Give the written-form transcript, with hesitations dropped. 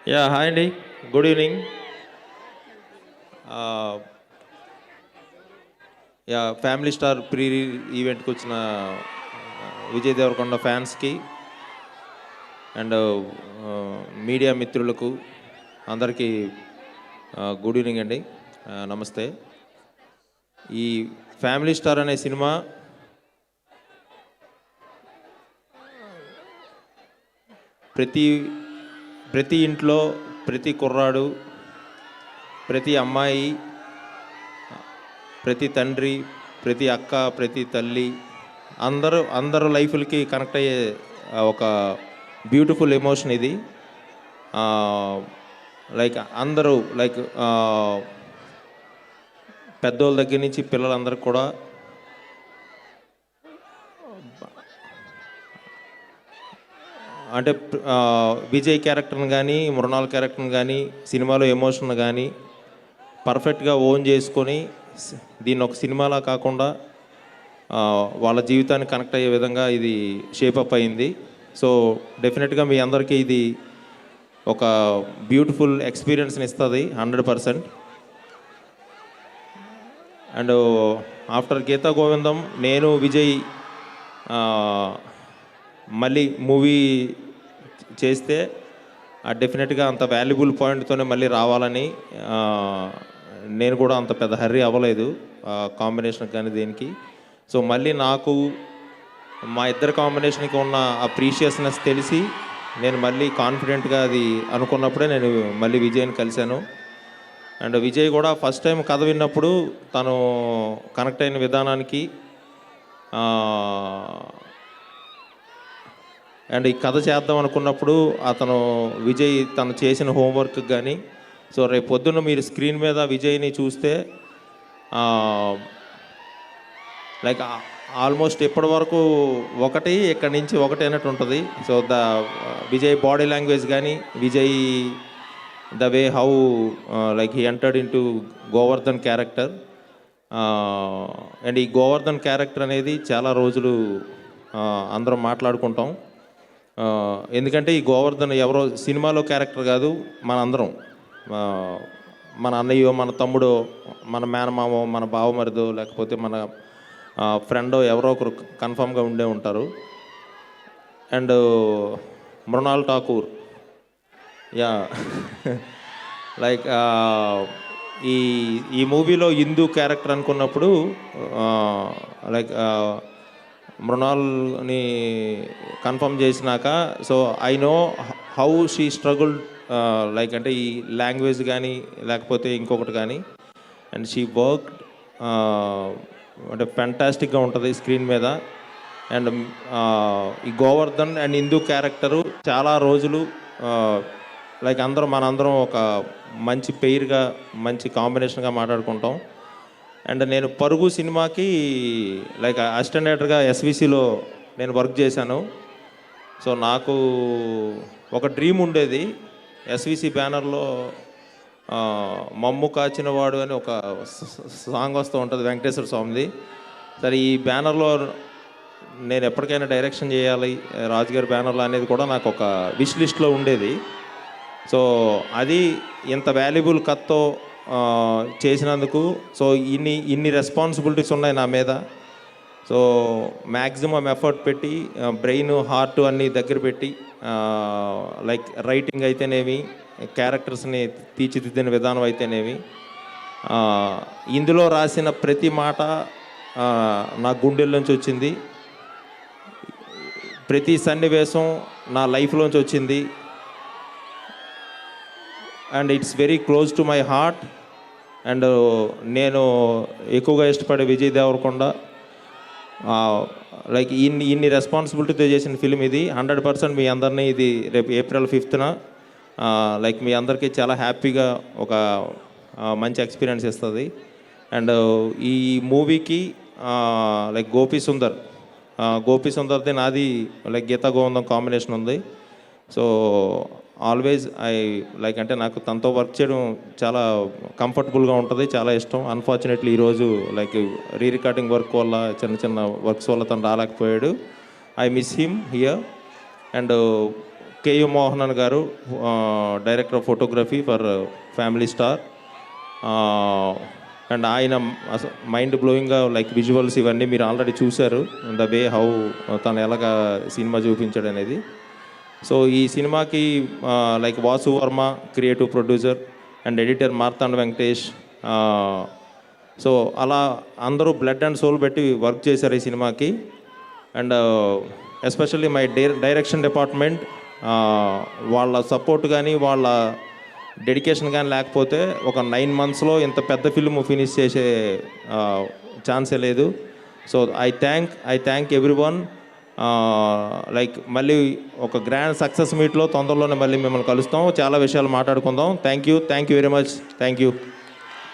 Hi అండి. Good evening. ఆహ్, family star pre ఈవెంట్‌కి వచ్చిన విజయ్ దేవరకొండ ఫ్యాన్స్‌కి అండ్ మీడియా మిత్రులకు అందరికీ గుడ్ ఈవినింగ్ అండి. నమస్తే. ఈ ఫ్యామిలీ స్టార్ అనే సినిమా ప్రతి ప్రతి ఇంట్లో ప్రతి కుర్రాడు, ప్రతి అమ్మాయి, ప్రతి తండ్రి, ప్రతి అక్క, ప్రతి తల్లి అందరూ లైఫ్‌లకి కనెక్ట్ అయ్యే ఒక బ్యూటిఫుల్ ఎమోషన్ ఇది. లైక్ అందరూ లైక్ పెద్దోళ్ళ దగ్గర నుంచి పిల్లలందరికీ కూడా అంటే విజయ్ క్యారెక్టర్ని కానీ, మృణాల్ క్యారెక్టర్ని కానీ, సినిమాలో ఎమోషన్ కానీ పర్ఫెక్ట్గా ఓన్ చేసుకొని దీన్ని ఒక సినిమాలా కాకుండా వాళ్ళ జీవితాన్ని కనెక్ట్ అయ్యే విధంగా ఇది షేపప్ అయింది. సో డెఫినెట్గా మీ అందరికీ ఇది ఒక బ్యూటిఫుల్ ఎక్స్పీరియన్స్ని ఇస్తుంది 100%. అండ్ ఆఫ్టర్ గీతా గోవిందం నేను విజయ్ మళ్ళీ మూవీ చేస్తే డెఫినెట్గా అంత వాల్యుబుల్ పాయింట్తోనే మళ్ళీ రావాలని నేను కూడా అంత పెద్ద హర్రీ అవ్వలేదు కాంబినేషన్ కానీ దేనికి. సో మళ్ళీ నాకు మా ఇద్దరు కాంబినేషన్కి ఉన్న ఆ ప్రీషియస్నెస్ తెలిసి నేను మళ్ళీ కాన్ఫిడెంట్గా అది అనుకున్నప్పుడే నేను మళ్ళీ విజయ్ని కలిశాను. అండ్ విజయ్ కూడా ఫస్ట్ టైం కథ విన్నప్పుడు తను కనెక్ట్ అయిన విధానానికి అండ్ ఈ కథ చేద్దాం అనుకున్నప్పుడు అతను విజయ్ తను చేసిన హోంవర్క్ కానీ, సో రేపు పొద్దున్న మీరు స్క్రీన్ మీద విజయ్ని చూస్తే లైక్ ఆల్మోస్ట్ ఇప్పటి వరకు ఒకటి ఇక్కడి నుంచి ఒకటి అన్నట్టు ఉంటుంది. సో విజయ్ బాడీ లాంగ్వేజ్ కానీ, Vijay the way how like he entered in to Govardhan character. And ఈ గోవర్ధన్ క్యారెక్టర్ అనేది చాలా రోజులు అందరం మాట్లాడుకుంటాం. ఎందుకంటే ఈ గోవర్ధన్ ఎవరో సినిమాలో క్యారెక్టర్ కాదు, మన అందరం మన అన్నయ్యో, మన తమ్ముడో, మన మేనమామో, మన బావమరిదో, లేకపోతే మన ఫ్రెండో ఎవరో ఒకరు కన్ఫామ్గా ఉండే ఉంటారు. అండ్ మృణాల్ ఠాకూర్ లైక్ ఈ ఈ మూవీలో హిందూ క్యారెక్టర్ అనుకున్నప్పుడు లైక్ మృణాల్ని కన్ఫర్మ్ చేసినాక so I know how she struggle like అంటే ఈ లాంగ్వేజ్ కానీ లేకపోతే ఇంకొకటి కానీ. అండ్ షీ వర్క్ అంటే ఫెంటాస్టిక్గా ఉంటుంది స్క్రీన్ మీద. అండ్ ఈ గోవర్ధన్ అండ్ హిందూ క్యారెక్టరు చాలా రోజులు లైక్ మనందరం ఒక మంచి పెయిర్గా మంచి కాంబినేషన్గా మాట్లాడుకుంటాం. అండ్ నేను పరుగు సినిమాకి లైక్ అసిస్టెంట్ డైరెక్టర్గా ఎస్విసిలో నేను వర్క్ చేశాను. సో నాకు ఒక డ్రీమ్ ఉండేది, ఎస్విసి బ్యానర్లో మమ్ము కాచినవాడు అని ఒక సాంగ్ వస్తూ ఉంటుంది వెంకటేశ్వర స్వామిది. సరే ఈ బ్యానర్లో నేను ఎప్పటికైనా డైరెక్షన్ చేయాలి రాజుగారి బ్యానర్లో అనేది కూడా నాకు ఒక విష్ లిస్ట్లో ఉండేది. సో అది ఇంత వాల్యుబుల్ కత్తో చేసినందుకు సో ఇన్ని రెస్పాన్సిబిలిటీస్ ఉన్నాయి నా మీద. సో మ్యాక్సిమం ఎఫర్ట్ పెట్టి బ్రెయిన్ హార్ట్ అన్నీ దగ్గర పెట్టి లైక్ రైటింగ్ అయితేనేమి, క్యారెక్టర్స్ని తీర్చిదిద్దిన విధానం అయితేనేమి, ఇందులో రాసిన ప్రతి మాట నా గుండెల నుంచి వచ్చింది, ప్రతి సన్నివేశం నా లైఫ్లోంచి వచ్చింది. And it's very close to my heart. And నేను ఎక్కువగా ఇష్టపడే విజయ్ దేవరకొండ లైక్ ఇన్ని రెస్పాన్సిబిలిటీతో చేసిన ఫిలిం ఇది. 100% మీ అందరినీ ఇది రేపు April 5th లైక్ మీ అందరికీ చాలా హ్యాపీగా ఒక మంచి ఎక్స్పీరియన్స్ ఇస్తుంది. అండ్ ఈ మూవీకి లైక్ గోపి సుందర్ది నాది లైక్ గీతా గోవిందం కాంబినేషన్ ఉంది. సో ఆల్వేజ్ ఐ లైక్ అంటే నాకు తనతో వర్క్ చేయడం చాలా కంఫర్టబుల్గా ఉంటుంది, చాలా ఇష్టం. అన్ఫార్చునేట్లీ ఈరోజు లైక్ రికార్డింగ్ వర్క్ వల్ల చిన్న వర్క్స్ వల్ల తను రాలేకపోయాడు. I miss him here. And K U Mohanan garu, director of photography for Family Star. And ఆయన మైండ్ బ్లోయింగ్గా లైక్ విజువల్స్ ఇవన్నీ మీరు ఆల్రెడీ చూశారు, ద వే హౌ తను ఎలాగా సినిమా చూపించాడు అనేది. సో ఈ సినిమాకి like Vasu Varma creative producer and editor Marthand Venkatesh. So అలా అందరూ బ్లడ్ అండ్ సోల్ పెట్టి వర్క్ చేశారు ఈ సినిమాకి. And especially my direction department, వాళ్ళ సపోర్ట్ కానీ వాళ్ళ డెడికేషన్ కానీ లేకపోతే ఒక 9 monthsలో ఇంత పెద్ద ఫిల్మ్ ఫినిష్ చేసే ఛాన్సే లేదు. So I thank every one. Like మళ్ళీ ఒక గ్రాండ్ సక్సెస్ మీట్లో తొందరలోనే మళ్ళీ మిమ్మల్ని కలుస్తాం, చాలా విషయాలు మాట్లాడుకుందాం. Thank you very much. Thank you.